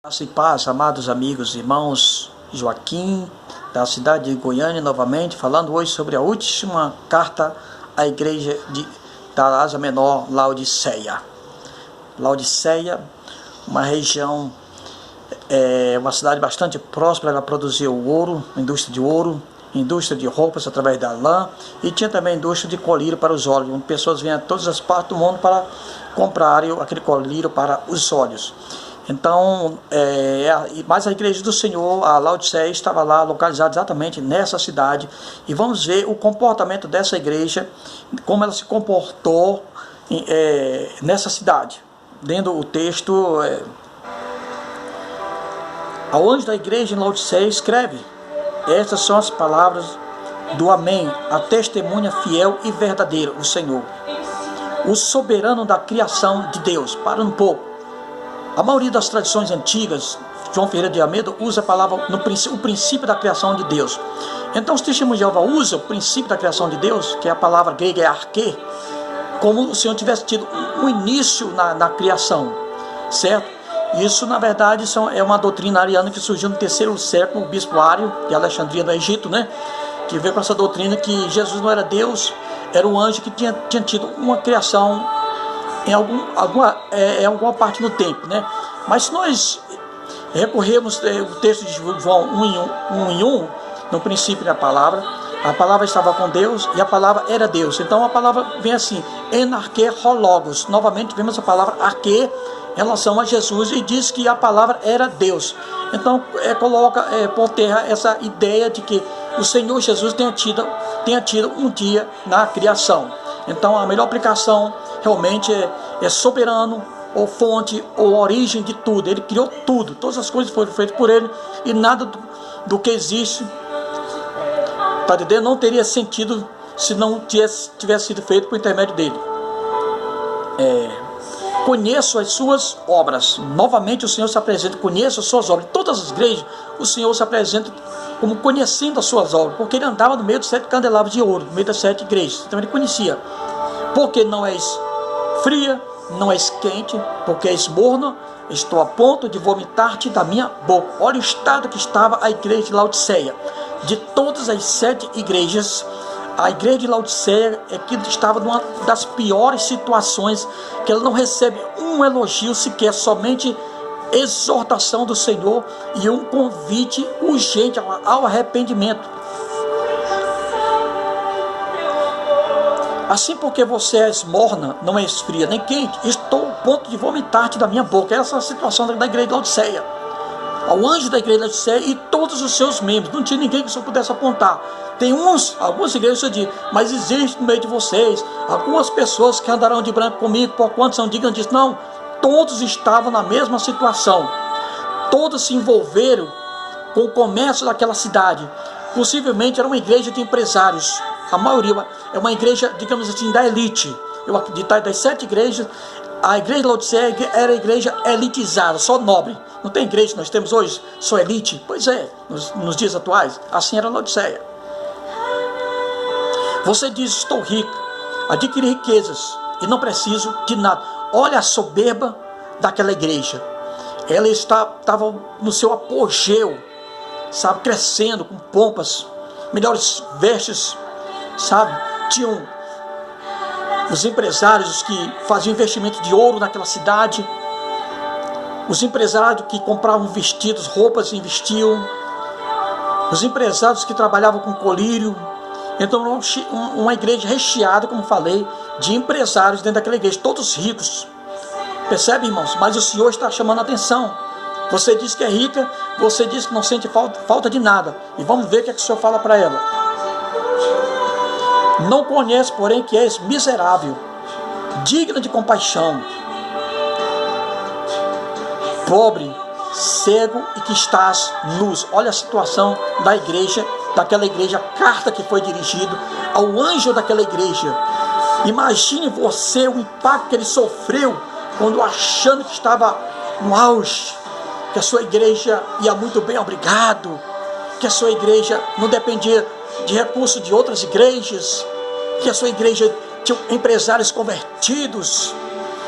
Graça e paz, amados amigos, irmãos. Joaquim, da cidade de Goiânia, novamente, falando hoje sobre a última carta à igreja da Ásia Menor, Laodiceia. Laodiceia, uma região, uma cidade bastante próspera. Ela produzia o ouro, indústria de ouro, indústria de roupas através da lã, e tinha também indústria de colírio para os olhos, onde pessoas vinham de todas as partes do mundo para comprarem aquele colírio para os olhos. Então, mas a igreja do Senhor, a Laodiceia, estava lá localizada exatamente nessa cidade, e vamos ver o comportamento dessa igreja, como ela se comportou nessa cidade. Dentro do texto, ao anjo da igreja em Laodiceia escreve: estas são as palavras do Amém, a testemunha fiel e verdadeira, o Senhor, o soberano da criação de Deus. Para um pouco. A maioria das tradições antigas, João Ferreira de Almeida usa a palavra o princípio da criação de Deus. Então os testemunhos de Jeová usam o princípio da criação de Deus, que é a palavra grega arquê, como o Senhor tivesse tido um início na criação, certo? Isso, na verdade, é uma doutrina ariana que surgiu no terceiro século, o bispo Ário de Alexandria, no Egito, né? Que veio com essa doutrina que Jesus não era Deus, era um anjo que tinha tido uma criação em alguma parte do tempo, né? Mas se nós recorremos o texto de João 1:1, no princípio da palavra, a palavra estava com Deus e a palavra era Deus. Então a palavra vem assim, en arquê ho logos. Novamente vemos a palavra arquê em relação a Jesus, e diz que a palavra era Deus. Então coloca por terra essa ideia de que o Senhor Jesus tenha tido um dia na criação. Então a melhor aplicação realmente é soberano, ou fonte, ou origem de tudo. Ele criou tudo, todas as coisas foram feitas por ele, e nada do que existe, tá entendendo? Não teria sentido se não tivesse sido feito por intermédio dele. Conheço as suas obras. Novamente o Senhor se apresenta: conheço as suas obras. Em todas as igrejas o Senhor se apresenta como conhecendo as suas obras, porque ele andava no meio dos 7 candelabros de ouro, no meio das 7 igrejas. Então ele conhecia. Porque não és fria, não és quente, porque és morna, estou a ponto de vomitar-te da minha boca. Olha o estado que estava a igreja de Laodiceia. De todas as 7 igrejas, a igreja de Laodiceia é que estava numa das piores situações, que ela não recebe um elogio sequer, somente exortação do Senhor e um convite urgente ao arrependimento. Assim, porque você és morna, não és fria nem quente, estou a ponto de vomitar-te da minha boca. Essa é a situação da igreja de Laodiceia. Ao anjo da igreja de Laodiceia e todos os seus membros, não tinha ninguém que só pudesse apontar. Tem algumas igrejas que dizem: mas existe no meio de vocês algumas pessoas que andarão de branco comigo, por quanto são dignas disso. Não, todos estavam na mesma situação. Todos se envolveram com o comércio daquela cidade. Possivelmente era uma igreja de empresários. A maioria é uma igreja, digamos assim, da elite. Eu acredito que das 7 igrejas, a igreja de Laodiceia era a igreja elitizada, só nobre. Não tem igreja que nós temos hoje, só elite? Pois é, nos dias atuais, assim era Laodiceia. Você diz: estou rico, adquiri riquezas e não preciso de nada. Olha a soberba daquela igreja. Ela estava no seu apogeu, sabe, crescendo com pompas, melhores vestes, sabe? Tinham os empresários que faziam investimento de ouro naquela cidade, os empresários que compravam vestidos, roupas e investiam, os empresários que trabalhavam com colírio. Então uma igreja recheada, como falei, de empresários dentro daquela igreja, todos ricos. Percebe, irmãos? Mas o Senhor está chamando a atenção. Você diz que é rica, você diz que não sente falta de nada. E vamos ver o que é que o Senhor fala para ela. Não conhece, porém, que és miserável, digna de compaixão, pobre, cego e que estás nus. Olha a situação da igreja, daquela igreja, a carta que foi dirigida ao anjo daquela igreja. Imagine você o impacto que ele sofreu quando, achando que estava no auge, que a sua igreja ia muito bem, obrigado, que a sua igreja não dependia de recursos de outras igrejas, que a sua igreja tinha empresários convertidos.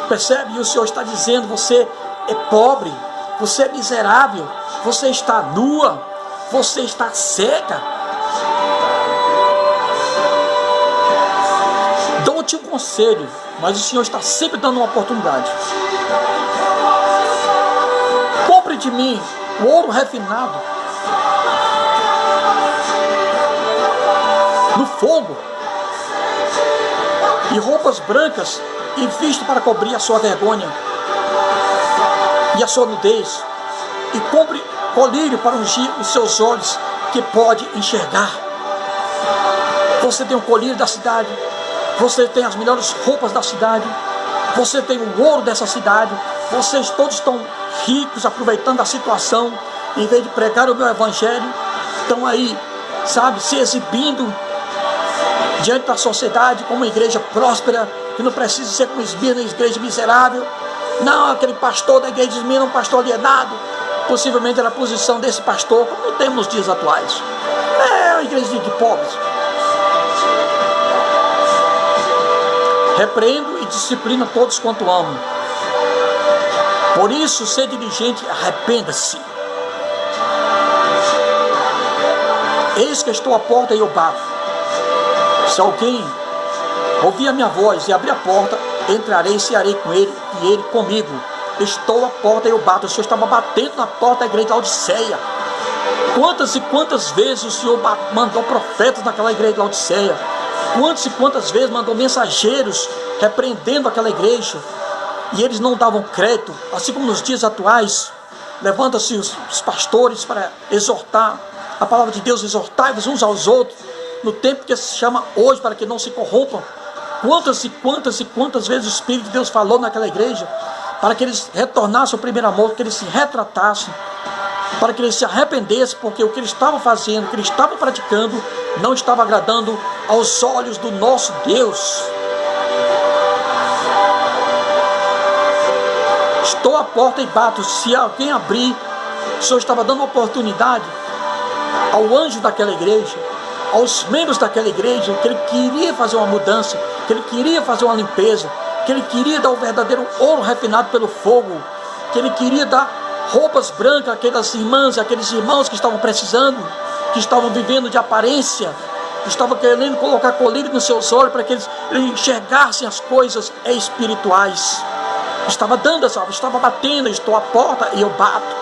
Percebe? E o Senhor está dizendo: você é pobre, você é miserável, você está nua, você está cega. Dou-te um conselho, mas o Senhor está sempre dando uma oportunidade. Compre de mim o ouro refinado no fogo e roupas brancas e viste para cobrir a sua vergonha e a sua nudez, e compre colírio para ungir os seus olhos, que pode enxergar. Você tem o colírio da cidade, você tem as melhores roupas da cidade, você tem o ouro dessa cidade, vocês todos estão ricos, aproveitando a situação, em vez de pregar o meu evangelho, estão aí, sabe, se exibindo diante da sociedade como uma igreja próspera, que não precisa ser como Esmirna, igreja miserável. Não, aquele pastor da igreja de Esmirna é um pastor alienado, possivelmente era a posição desse pastor, como temos nos dias atuais. É uma igreja de pobres. Repreendo e disciplino todos quanto amo. Por isso, ser diligente, arrependa-se. Eis que estou à porta e eu bato. Se alguém ouvir a minha voz e abrir a porta, entrarei e cearei com ele e ele comigo. Estou à porta e eu bato. O Senhor estava batendo na porta da igreja de Laodiceia. Quantas e quantas vezes o Senhor mandou profetas naquela igreja de Laodiceia? Quantas e quantas vezes mandou mensageiros repreendendo aquela igreja? E eles não davam crédito, assim como nos dias atuais. Levanta-se os pastores para exortar a palavra de Deus, exortai-vos uns aos outros, no tempo que se chama hoje, para que não se corrompam. Quantas e quantas e quantas vezes o Espírito de Deus falou naquela igreja, para que eles retornassem ao primeiro amor, que eles se retratassem, para que eles se arrependessem, porque o que eles estavam fazendo, o que eles estavam praticando, não estava agradando aos olhos do nosso Deus. Estou à porta e bato. Se alguém abrir, o Senhor estava dando oportunidade ao anjo daquela igreja, aos membros daquela igreja, que ele queria fazer uma mudança, que ele queria fazer uma limpeza, que ele queria dar o verdadeiro ouro refinado pelo fogo, que ele queria dar roupas brancas àquelas irmãs, àqueles irmãos que estavam precisando, que estavam vivendo de aparência, que estavam querendo colocar colírio nos seus olhos para que eles enxergassem as coisas espirituais. Estava dando essa, estava batendo. Estou à porta e eu bato.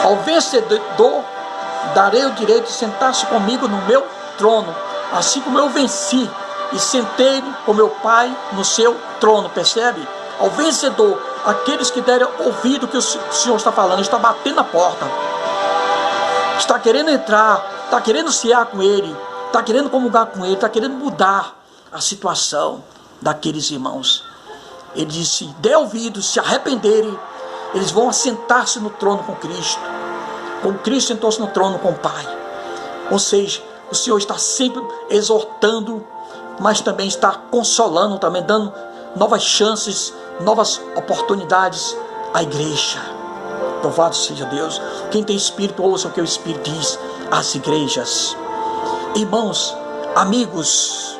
Ao vencedor darei o direito de sentar-se comigo no meu trono, assim como eu venci e sentei-me com meu Pai no seu trono. Percebe? Ao vencedor, aqueles que deram ouvido que o Senhor está falando, está batendo a porta, está querendo entrar, está querendo cear com Ele, está querendo comungar com Ele, está querendo mudar a situação daqueles irmãos. Ele disse: dê ouvido, se arrependerem, eles vão assentar-se no trono com Cristo, como Cristo sentou-se no trono com o Pai. Ou seja, o Senhor está sempre exortando, mas também está consolando, também dando novas chances, novas oportunidades à igreja. Louvado seja Deus. Quem tem espírito, ouça o que o Espírito diz às igrejas. Irmãos, amigos,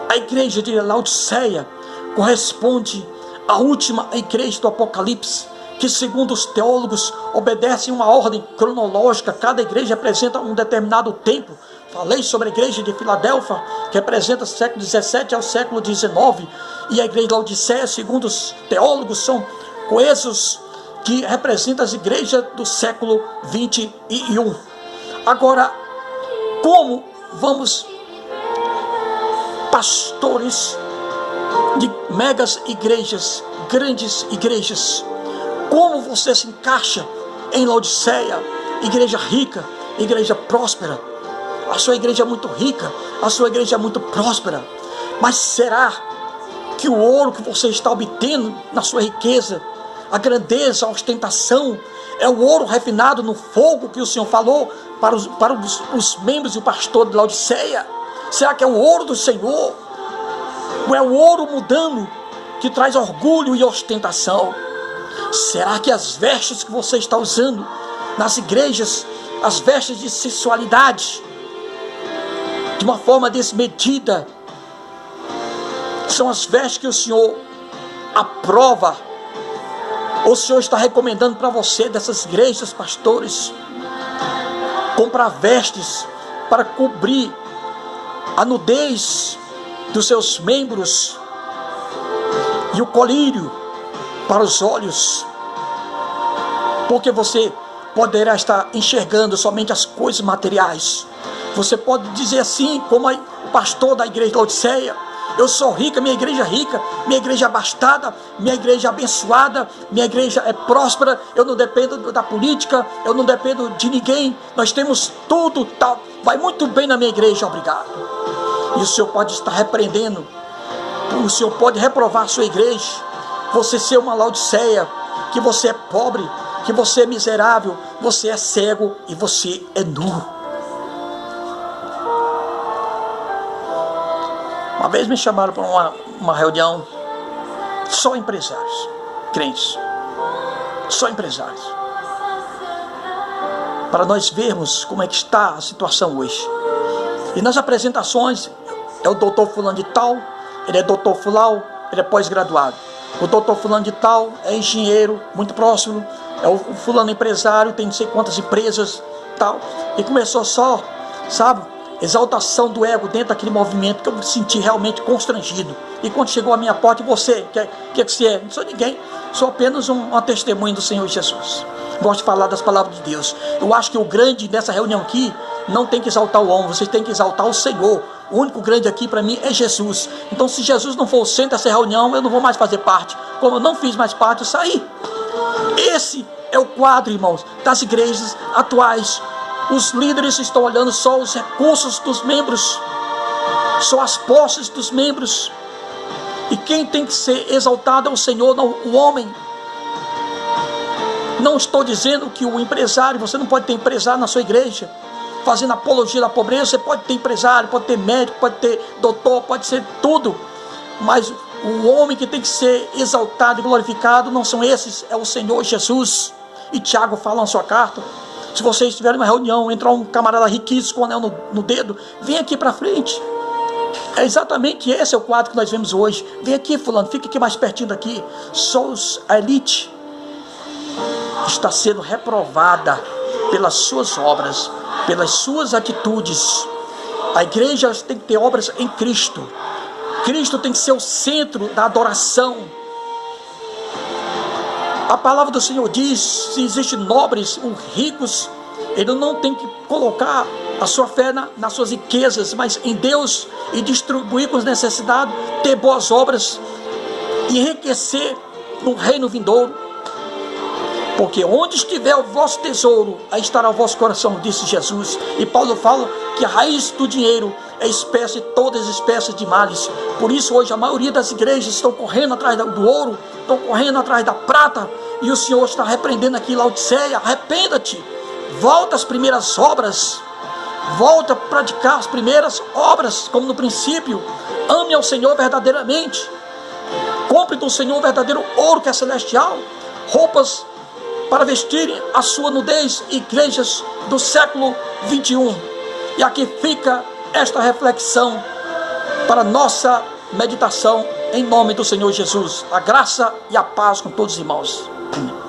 a igreja de Laodiceia corresponde à última igreja do Apocalipse, que segundo os teólogos obedece uma ordem cronológica. Cada igreja representa um determinado tempo. Falei sobre a igreja de Filadélfia, que representa o século 17 ao século 19, e a igreja de Laodiceia, segundo os teólogos, são coesos, que representam as igrejas do século 21. Agora, como vamos, pastores de megas igrejas, grandes igrejas, como você se encaixa em Laodiceia, igreja rica, igreja próspera? A sua igreja é muito rica, a sua igreja é muito próspera, mas será que o ouro que você está obtendo na sua riqueza, a grandeza, a ostentação, é o ouro refinado no fogo que o Senhor falou para os membros e o pastor de Laodiceia? Será que é o ouro do Senhor? Ou é o ouro mudando, que traz orgulho e ostentação? Será que as vestes que você está usando nas igrejas, as vestes de sensualidade, de uma forma desmedida, são as vestes que o Senhor aprova O Senhor está recomendando para você, dessas igrejas, pastores, comprar vestes para cobrir a nudez dos seus membros e o colírio para os olhos, porque você poderá estar enxergando somente as coisas materiais. Você pode dizer assim, como o pastor da igreja de Laodiceia: eu sou rica, minha igreja é rica, minha igreja é abastada, minha igreja é abençoada, minha igreja é próspera, eu não dependo da política, eu não dependo de ninguém, nós temos tudo, tá, vai muito bem na minha igreja, obrigado. E o Senhor pode estar repreendendo, o Senhor pode reprovar a sua igreja, você ser uma Laodiceia, que você é pobre, que você é miserável, você é cego e você é nu. Uma vez me chamaram para uma reunião, só empresários, crentes, só empresários, para nós vermos como é que está a situação hoje. E nas apresentações, é o doutor fulano de tal, ele é doutor fulano, ele é pós-graduado. O doutor fulano de tal é engenheiro, muito próximo, é o fulano empresário, tem não sei quantas empresas, tal. E começou só, sabe, exaltação do ego dentro daquele movimento, que eu me senti realmente constrangido. E quando chegou a minha porta: e você, que você é? Não sou ninguém, sou apenas uma testemunha do Senhor Jesus. Gosto de falar das palavras de Deus. Eu acho que o grande dessa reunião aqui não tem que exaltar o homem, vocês têm que exaltar o Senhor. O único grande aqui para mim é Jesus. Então, se Jesus não for o centro dessa reunião, eu não vou mais fazer parte. Como eu não fiz mais parte, eu saí. Esse é o quadro, irmãos, das igrejas atuais. Os líderes estão olhando só os recursos dos membros, só as posses dos membros. E quem tem que ser exaltado é o Senhor, não o homem. Não estou dizendo que o empresário, você não pode ter empresário na sua igreja, fazendo apologia da pobreza. Você pode ter empresário, pode ter médico, pode ter doutor, pode ser tudo. Mas o homem que tem que ser exaltado e glorificado não são esses, é o Senhor Jesus. E Tiago fala na sua carta: se vocês estiverem em uma reunião, entrar um camarada riquíssimo com um anel no dedo, vem aqui para frente. É exatamente esse é o quadro que nós vemos hoje. Vem aqui, fulano, fica aqui mais pertinho daqui. Sós a elite está sendo reprovada pelas suas obras, pelas suas atitudes. A igreja tem que ter obras em Cristo. Cristo tem que ser o centro da adoração. A palavra do Senhor diz: se existem nobres ou ricos, ele não tem que colocar a sua fé nas suas riquezas, mas em Deus, e distribuir com as necessidades, ter boas obras, enriquecer no reino vindouro. Porque onde estiver o vosso tesouro, aí estará o vosso coração, disse Jesus. E Paulo fala que a raiz do dinheiro é espécie, todas as espécies de males. Por isso hoje a maioria das igrejas estão correndo atrás do ouro, estão correndo atrás da prata, e o Senhor está repreendendo aqui Laodiceia: arrependa-te, volta às primeiras obras, volta a praticar as primeiras obras, como no princípio. Ame ao Senhor verdadeiramente, compre do Senhor verdadeiro ouro que é celestial, roupas para vestirem a sua nudez, igrejas do século 21. E aqui fica esta reflexão para nossa meditação, em nome do Senhor Jesus. A graça e a paz com todos os irmãos. Amém.